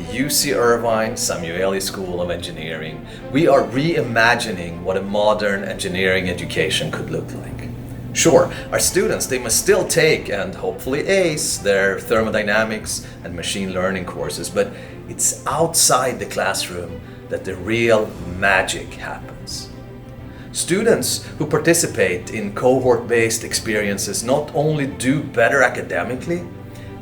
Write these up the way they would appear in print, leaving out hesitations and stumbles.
UC Irvine Samueli School of Engineering, we are reimagining what a modern engineering education could look like. Sure, our students, they must still take and hopefully ace their thermodynamics and machine learning courses, but it's outside the classroom that the real magic happens. Students who participate in cohort-based experiences not only do better academically,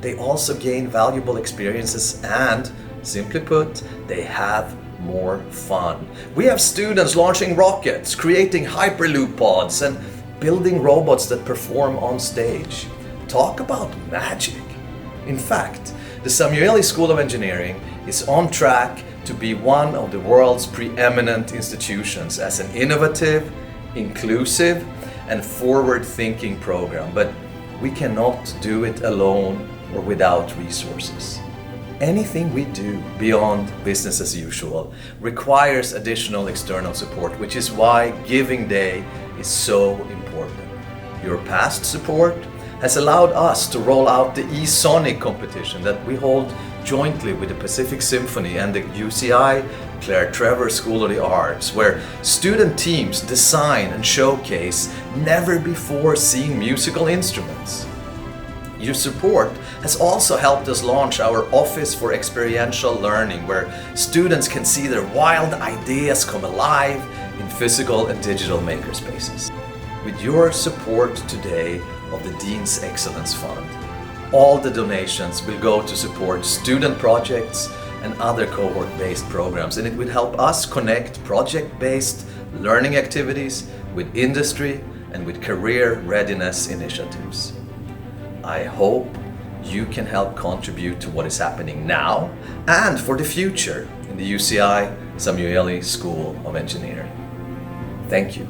they also gain valuable experiences and, simply put, they have more fun. We have students launching rockets, creating hyperloop pods, and building robots that perform on stage. Talk about magic! In fact, the Samueli School of Engineering is on track to be one of the world's preeminent institutions as an innovative, inclusive, and forward-thinking program, but we cannot do it alone or without resources. Anything we do beyond business as usual requires additional external support, which is why Giving Day is so important. Your past support has allowed us to roll out the eSonic competition that we hold jointly with the Pacific Symphony and the UCI Claire Trevor School of the Arts, where student teams design and showcase never before seen musical instruments. Your support has also helped us launch our Office for Experiential Learning, where students can see their wild ideas come alive in physical and digital makerspaces. With your support today of the Dean's Excellence Fund, all the donations will go to support student projects and other cohort-based programs, and it will help us connect project-based learning activities with industry and with career readiness initiatives. I hope you can help contribute to what is happening now and for the future in the UCI Samueli School of Engineering. Thank you.